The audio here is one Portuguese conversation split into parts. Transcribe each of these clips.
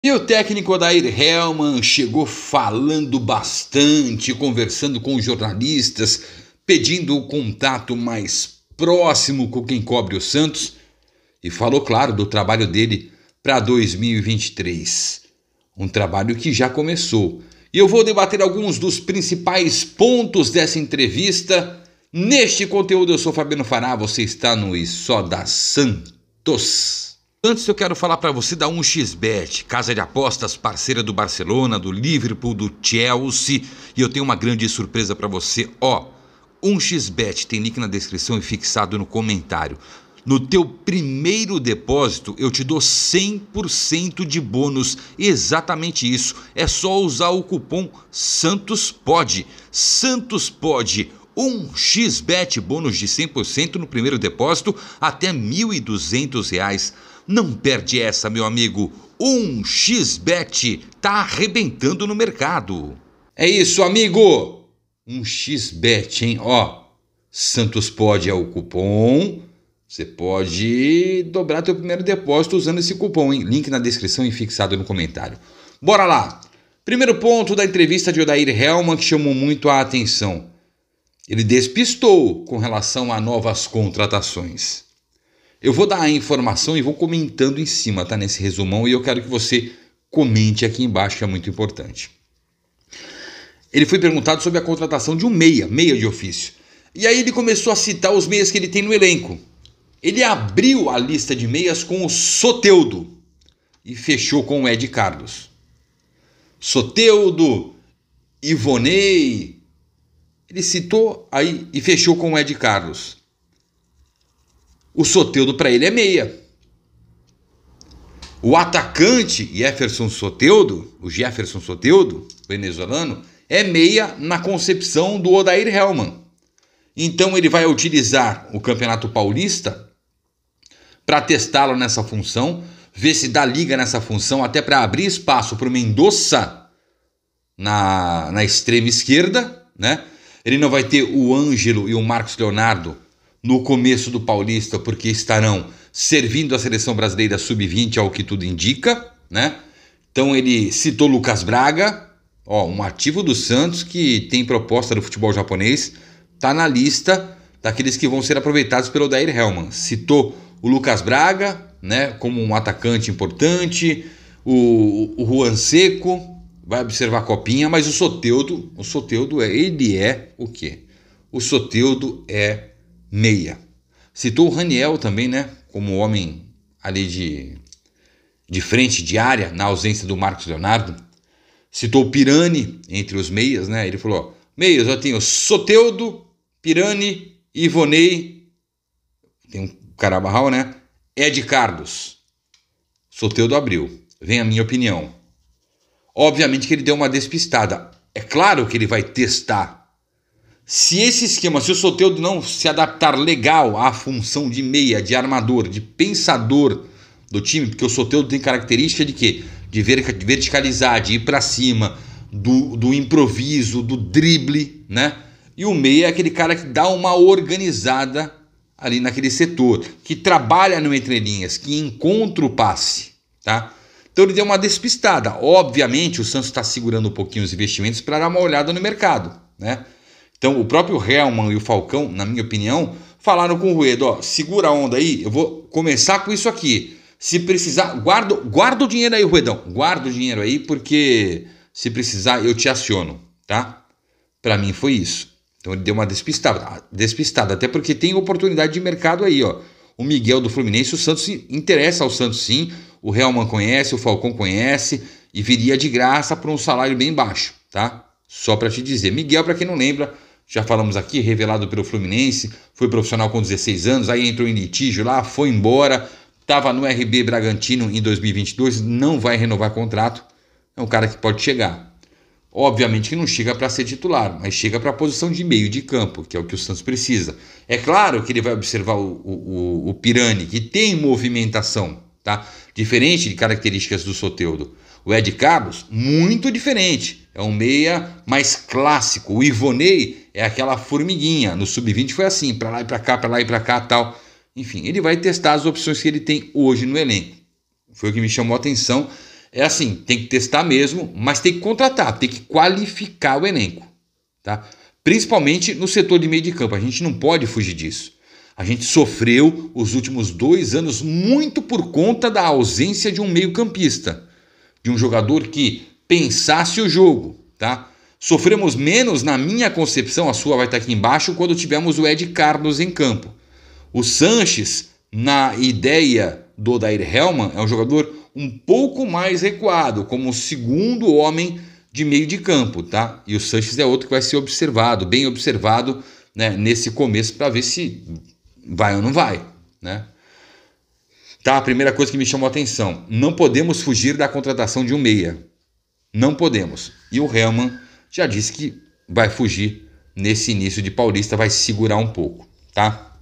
E o técnico Odair Hellmann chegou falando bastante, conversando com os jornalistas, pedindo o contato mais próximo com quem cobre o Santos e falou, claro, do trabalho dele para 2023. Um trabalho que já começou. E eu vou debater alguns dos principais pontos dessa entrevista. Neste conteúdo eu sou Fabiano Fará, você está no E Só da Santos. Antes eu quero falar para você da 1xBet, casa de apostas parceira do Barcelona, do Liverpool, do Chelsea. E eu tenho uma grande surpresa para você. 1xBet tem link na descrição e fixado no comentário. No teu primeiro depósito eu te dou 100% de bônus. Exatamente isso. É só usar o cupom SANTOSPOD. SANTOSPOD. 1xBet, bônus de 100% no primeiro depósito até R$ 1.200. Não perde essa, meu amigo. 1xBet tá arrebentando no mercado. É isso, amigo. 1xBet, hein? SANTOSPOD é o cupom. Você pode dobrar teu primeiro depósito usando esse cupom, hein? Link na descrição e fixado no comentário. Bora lá. Primeiro ponto da entrevista de Odair Hellmann que chamou muito a atenção. Ele despistou com relação a novas contratações. Eu vou dar a informação e vou comentando em cima, tá? Nesse resumão, e eu quero que você comente aqui embaixo, que é muito importante. Ele foi perguntado sobre a contratação de um meia de ofício. E aí ele começou a citar os meias que ele tem no elenco. Ele abriu a lista de meias com o Soteldo e fechou com o Ed Carlos. Soteldo, Ivonei, ele citou aí e fechou com o Ed Carlos. O Soteldo para ele é meia. O atacante Jefferson Soteldo, venezuelano, é meia na concepção do Odair Hellmann. Então ele vai utilizar o Campeonato Paulista para testá-lo nessa função, ver se dá liga nessa função, até para abrir espaço para o Mendonça na extrema esquerda, né? Ele não vai ter o Ângelo e o Marcos Leonardo no começo do Paulista, porque estarão servindo a seleção brasileira sub-20, ao que tudo indica, né? Então ele citou Lucas Braga, um ativo do Santos que tem proposta do futebol japonês, está na lista daqueles que vão ser aproveitados pelo Odair Hellmann. Citou o Lucas Braga, né, como um atacante importante, o Juan Seco, vai observar a copinha, mas o Soteldo ele é o quê? O Soteldo é meia. Citou o Raniel também, né, como homem ali de frente, de área, na ausência do Marcos Leonardo. Citou o Pirani entre os meias, né, ele falou, meias, eu tenho Soteldo, Pirani, Ivonei, tem um Carabarral, né? Ed Carlos. Soteldo abriu. Vem a minha opinião. Obviamente que ele deu uma despistada. É claro que ele vai testar. Se esse esquema, se o Soteldo não se adaptar legal à função de meia, de armador, de pensador do time, porque o Soteldo tem característica de quê? De verticalizar, de ir para cima, do improviso, do drible, né? E o meia é aquele cara que dá uma organizada ali naquele setor, que trabalha no entrelinhas, que encontra o passe, tá? Então ele deu uma despistada. Obviamente o Santos está segurando um pouquinho os investimentos para dar uma olhada no mercado, né? Então o próprio Hellmann e o Falcão, na minha opinião, falaram com o Ruedo, segura a onda aí, eu vou começar com isso aqui. Se precisar, guarda o dinheiro aí, Ruedão, guarda o dinheiro aí, porque se precisar eu te aciono, tá? Para mim foi isso. Então ele deu uma despistada, até porque tem oportunidade de mercado aí, O Miguel do Fluminense, o Santos interessa ao Santos sim, o Hellmann conhece, o Falcão conhece e viria de graça por um salário bem baixo, tá? Só para te dizer. Miguel, para quem não lembra, já falamos aqui, revelado pelo Fluminense, foi profissional com 16 anos, aí entrou em litígio lá, foi embora, estava no RB Bragantino em 2022, não vai renovar contrato, é um cara que pode chegar. Obviamente que não chega para ser titular, mas chega para a posição de meio de campo, que é o que o Santos precisa. É claro que ele vai observar o Pirani, que tem movimentação, tá? Diferente de características do Soteldo. O Ed Carlos, muito diferente. É um meia mais clássico. O Ivonei é aquela formiguinha. No sub-20 foi assim, para lá e para cá, para lá e para cá, tal. Enfim, ele vai testar as opções que ele tem hoje no elenco. Foi o que me chamou a atenção. é assim, tem que testar mesmo, mas tem que contratar, tem que qualificar o elenco, tá? Principalmente no setor de meio de campo, a gente não pode fugir disso. A gente sofreu os últimos 2 anos muito por conta da ausência de um meio-campista, de um jogador que pensasse o jogo, tá? Sofremos menos, na minha concepção, a sua vai estar aqui embaixo, quando tivemos o Ed Carlos em campo. O Sanches, na ideia do Odair Hellmann, é um jogador um pouco mais recuado, como segundo homem de meio de campo, tá? E o Sanches é outro que vai ser observado, bem observado, né, nesse começo, para ver se vai ou não vai, né? Tá, a primeira coisa que me chamou a atenção, não podemos fugir da contratação de um meia. Não podemos. E o Hellmann já disse que vai fugir nesse início de Paulista, vai segurar um pouco, tá?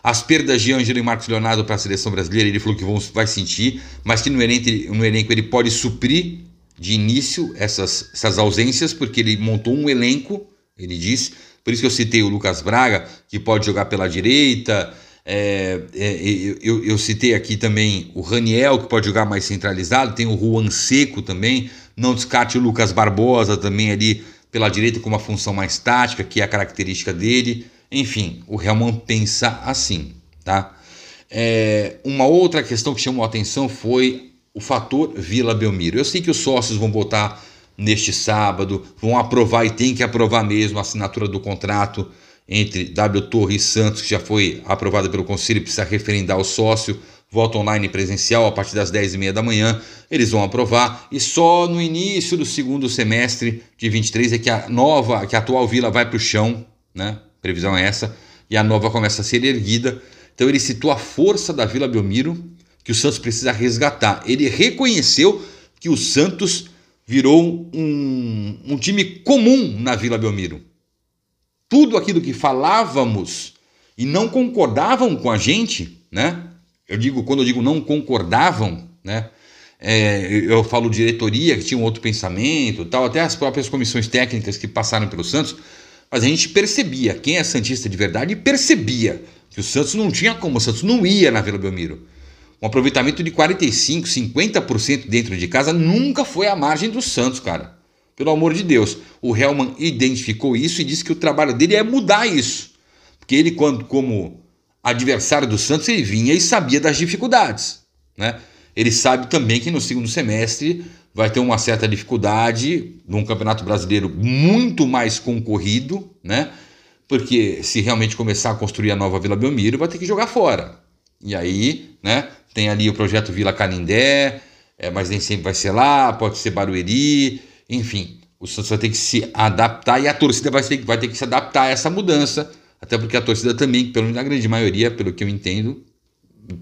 As perdas de Ângelo e Marcos Leonardo para a seleção brasileira, ele falou que vai sentir, mas que no elenco ele pode suprir de início essas ausências, porque ele montou um elenco, ele disse, por isso que eu citei o Lucas Braga, que pode jogar pela direita, eu citei aqui também o Raniel, que pode jogar mais centralizado, tem o Juan Seco também, não descarte o Lucas Barbosa também ali pela direita com uma função mais tática, que é a característica dele. Enfim, o Hellmann pensa assim, tá? Uma outra questão que chamou a atenção foi o fator Vila Belmiro. Eu sei que os sócios vão votar neste sábado, vão aprovar, e tem que aprovar mesmo, a assinatura do contrato entre W Torre e Santos, que já foi aprovada pelo Conselho, precisa referendar o sócio, voto online presencial a partir das 10h30 da manhã, eles vão aprovar, e só no início do segundo semestre de 23 é que a atual Vila vai para o chão, né? Previsão é essa, e a nova começa a ser erguida. Então ele citou a força da Vila Belmiro, que o Santos precisa resgatar. Ele reconheceu que o Santos virou um time comum na Vila Belmiro. Tudo aquilo que falávamos e não concordavam com a gente, né? Quando eu digo não concordavam, né? Eu falo diretoria, que tinha um outro pensamento, tal, até as próprias comissões técnicas que passaram pelo Santos, mas a gente percebia, quem é santista de verdade percebia que o Santos não tinha como, o Santos não ia na Vila Belmiro. Um aproveitamento de 45%, 50% dentro de casa nunca foi a margem do Santos, cara. Pelo amor de Deus. O Hellmann identificou isso e disse que o trabalho dele é mudar isso. Porque ele, como adversário do Santos, ele vinha e sabia das dificuldades, né? Ele sabe também que no segundo semestre vai ter uma certa dificuldade num Campeonato Brasileiro muito mais concorrido, né? Porque se realmente começar a construir a nova Vila Belmiro, vai ter que jogar fora. E aí, né, tem ali o projeto Vila Canindé, mas nem sempre vai ser lá, pode ser Barueri, enfim. O Santos vai ter que se adaptar e a torcida vai ter que se adaptar a essa mudança, até porque a torcida também, pelo menos na grande maioria, pelo que eu entendo,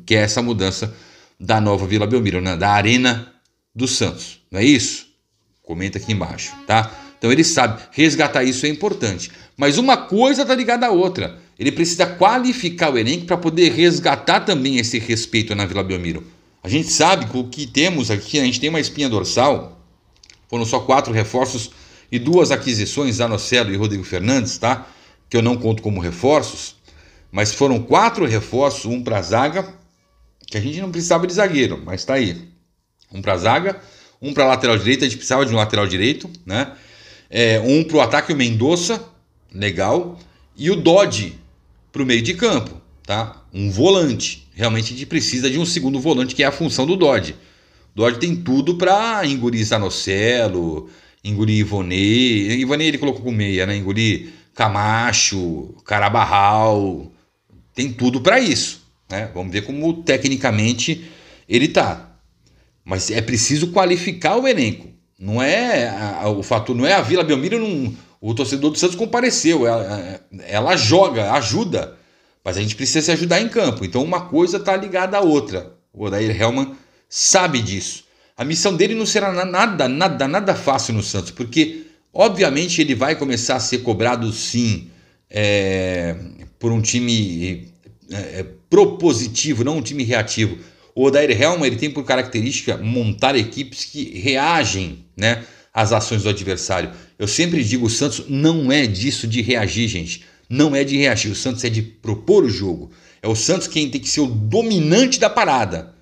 quer essa mudança da nova Vila Belmiro, né, da Arena do Santos. Não é isso? Comenta aqui embaixo, tá? Então ele sabe, resgatar isso é importante. Mas uma coisa está ligada à outra. Ele precisa qualificar o elenco para poder resgatar também esse respeito na Vila Belmiro. A gente sabe que o que temos aqui, a gente tem uma espinha dorsal, foram só 4 reforços e 2 aquisições, Zanocelo e Rodrigo Fernandes, tá? Que eu não conto como reforços, mas foram 4 reforços, um para a zaga, que a gente não precisava de zagueiro, mas tá aí. Um para a zaga, um para a lateral direita, a gente precisava de um lateral direito, né? Um para o ataque, o Mendonça, legal, e o Dodge para o meio de campo, tá? Um volante. Realmente a gente precisa de um segundo volante, que é a função do Dodge. O Dodge tem tudo para engolir Zanocelo, engolir Ivonei. Ivonei ele colocou com meia, né? Engolir Camacho, Carabarral. Tem tudo para isso, né? Vamos ver como tecnicamente ele tá. Mas é preciso qualificar o elenco. Não é o fator, não é a Vila Belmiro, o torcedor do Santos compareceu, ela joga, ajuda, mas a gente precisa se ajudar em campo. Então uma coisa está ligada à outra. O Odair Hellmann sabe disso. A missão dele não será nada fácil no Santos, porque obviamente ele vai começar a ser cobrado sim por um time propositivo, não um time reativo. O Odair Hellmann ele tem por característica montar equipes que reagem, né, às ações do adversário. Eu sempre digo, o Santos não é disso de reagir, gente. Não é de reagir, o Santos é de propor o jogo. É o Santos quem tem que ser o dominante da parada.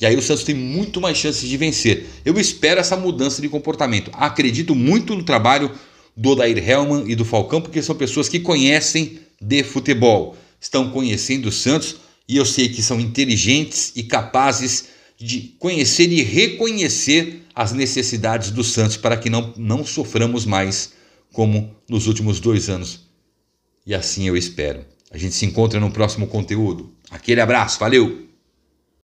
E aí o Santos tem muito mais chances de vencer. Eu espero essa mudança de comportamento. Acredito muito no trabalho do Odair Hellmann e do Falcão, porque são pessoas que conhecem de futebol. Estão conhecendo o Santos e eu sei que são inteligentes e capazes de conhecer e reconhecer as necessidades do Santos para que não soframos mais como nos últimos 2 anos. E assim eu espero. A gente se encontra no próximo conteúdo. Aquele abraço, valeu!